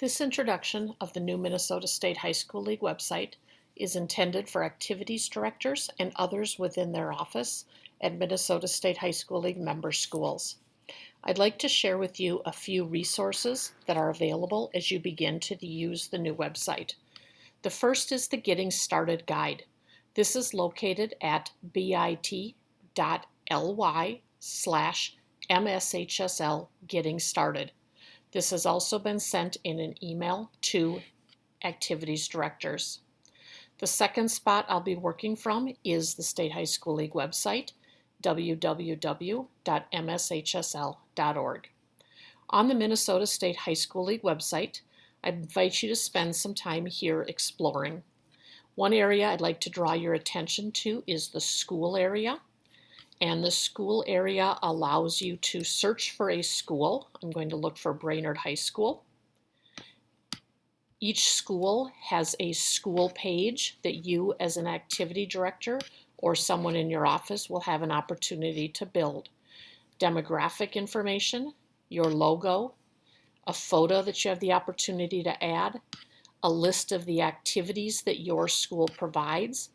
This introduction of the new Minnesota State High School League website is intended for activities directors and others within their office at Minnesota State High School League member schools. I'd like to share with you a few resources that are available as you begin to use the new website. The first is the Getting Started Guide. This is located at bit.ly/MSHSL Getting Started. This has also been sent in an email to activities directors. The second spot I'll be working from is the State High School League website, www.mshsl.org. On the Minnesota State High School League website, I invite you to spend some time here exploring. One area I'd like to draw your attention to is the school area. And the school area allows you to search for a school. I'm going to look for Brainerd High School. Each school has a school page that you as an activity director or someone in your office will have an opportunity to build. Demographic information, your logo, a photo that you have the opportunity to add, a list of the activities that your school provides,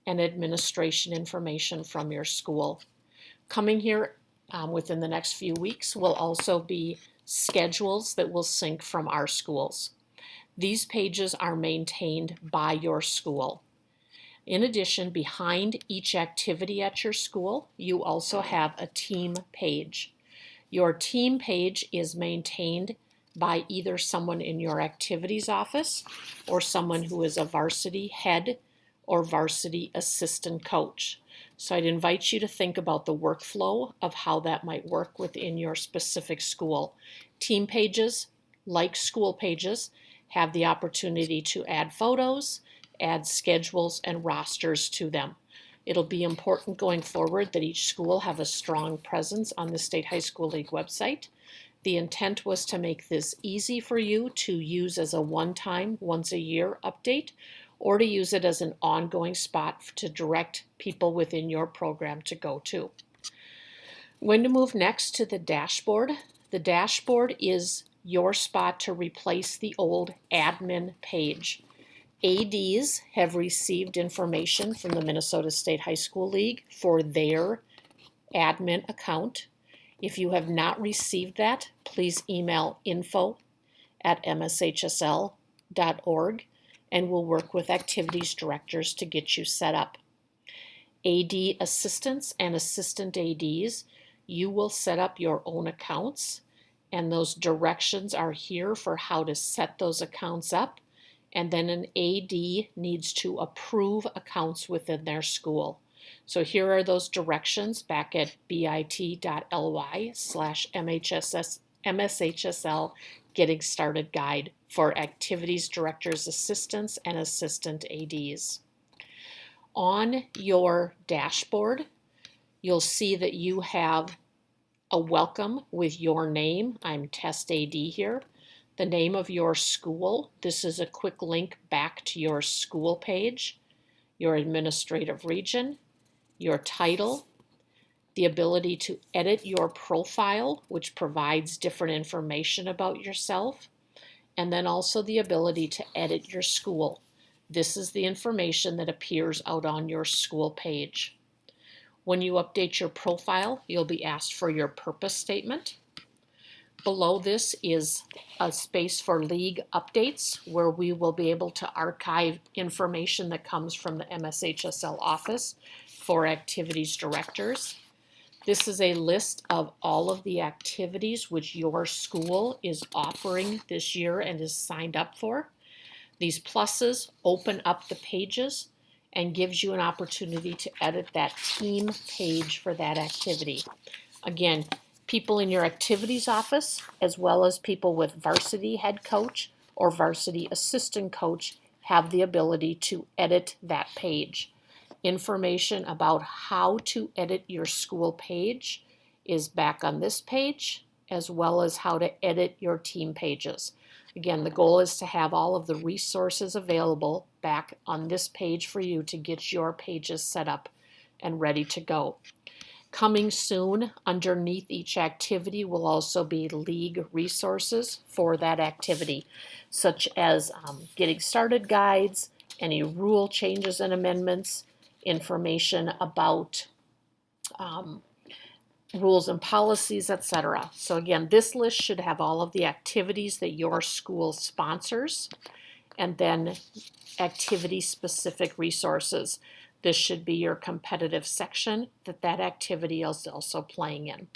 and administration information from your school. Coming here within the next few weeks will also be schedules that will sync from our schools. These pages are maintained by your school. In addition, behind each activity at your school, you also have a team page. Your team page is maintained by either someone in your activities office or someone who is a varsity head or varsity assistant coach. So I'd invite you to think about the workflow of how that might work within your specific school. Team pages, like school pages, have the opportunity to add photos, add schedules, and rosters to them. It'll be important going forward that each school have a strong presence on the State High School League website. The intent was to make this easy for you to use as a one-time, once-a-year update, or to use it as an ongoing spot to direct people within your program to go to. I'm going to move next to the dashboard. The dashboard is your spot to replace the old admin page. ADs have received information from the Minnesota State High School League for their admin account. If you have not received that, please email info@mshsl.org and we'll work with activities directors to get you set up. AD assistants and assistant ADs, you will set up your own accounts, and those directions are here for how to set those accounts up, and then an AD needs to approve accounts within their school. So here are those directions back at bit.ly/MSHSL Getting Started Guide for activities directors, assistants, and assistant ADs. On your dashboard, you'll see that you have a welcome with your name. I'm Test AD here. The name of your school. This is a quick link back to your school page, your administrative region, your title, the ability to edit your profile, which provides different information about yourself, and then also the ability to edit your school. This is the information that appears out on your school page. When you update your profile, you'll be asked for your purpose statement. Below this is a space for league updates where we will be able to archive information that comes from the MSHSL office for activities directors. This is a list of all of the activities which your school is offering this year and is signed up for. These pluses open up the pages and gives you an opportunity to edit that team page for that activity. Again, people in your activities office, as well as people with varsity head coach or varsity assistant coach, have the ability to edit that page. Information about how to edit your school page is back on this page, as well as how to edit your team pages. Again, the goal is to have all of the resources available back on this page for you to get your pages set up and ready to go. Coming soon, underneath each activity will also be league resources for that activity, such as getting started guides, any rule changes and amendments, information about rules and policies, etc. So again, this list should have all of the activities that your school sponsors, and then activity-specific resources. This should be your competitive section that activity is also playing in.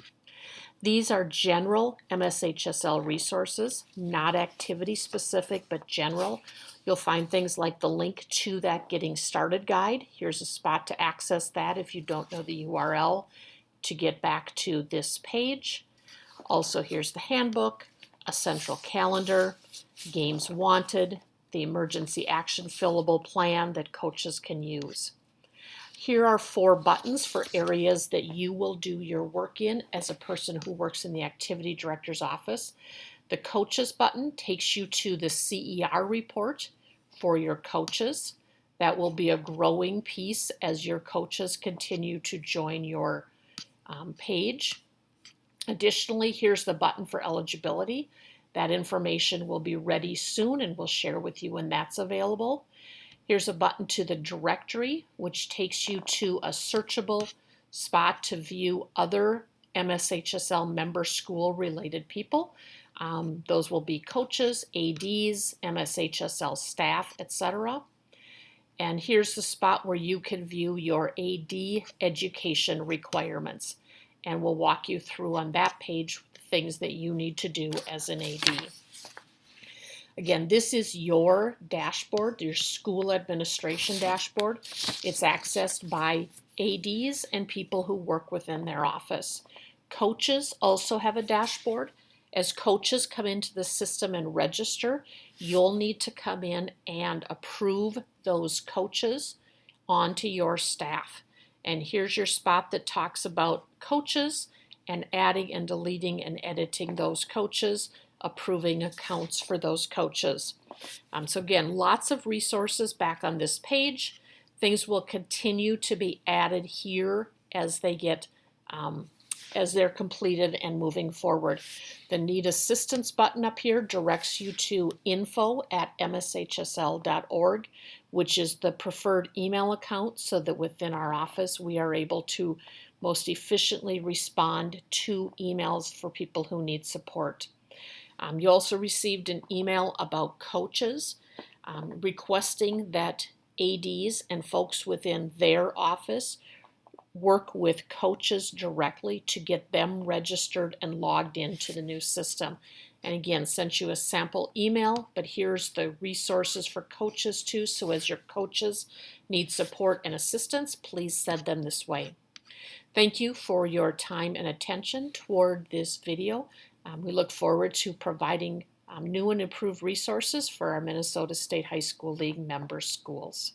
These are general MSHSL resources, not activity-specific, but general. You'll find things like the link to that Getting Started guide. Here's a spot to access that if you don't know the URL to get back to this page. Also, here's the handbook, a central calendar, games wanted, the emergency action fillable plan that coaches can use. Here are 4 buttons for areas that you will do your work in as a person who works in the activity director's office. The coaches button takes you to the CER report for your coaches. That will be a growing piece as your coaches continue to join your page. Additionally, here's the button for eligibility. That information will be ready soon and we'll share with you when that's available. Here's a button to the directory, which takes you to a searchable spot to view other MSHSL member school related people. Those will be coaches, ADs, MSHSL staff, etc. And here's the spot where you can view your AD education requirements. And we'll walk you through on that page things that you need to do as an AD. Again, this is your dashboard, your school administration dashboard. It's accessed by ADs and people who work within their office. Coaches also have a dashboard. As coaches come into the system and register, you'll need to come in and approve those coaches onto your staff. And here's your spot that talks about coaches and adding and deleting and editing those coaches, approving accounts for those coaches. So again, lots of resources back on this page. Things will continue to be added here as they get as they're completed and moving forward. The Need Assistance button up here directs you to info@mshsl.org, which is the preferred email account so that within our office we are able to most efficiently respond to emails for people who need support. You also received an email about coaches requesting that ADs and folks within their office work with coaches directly to get them registered and logged into the new system. And again, sent you a sample email, but here's the resources for coaches too. So as your coaches need support and assistance, please send them this way. Thank you for your time and attention toward this video. We look forward to providing new and improved resources for our Minnesota State High School League member schools.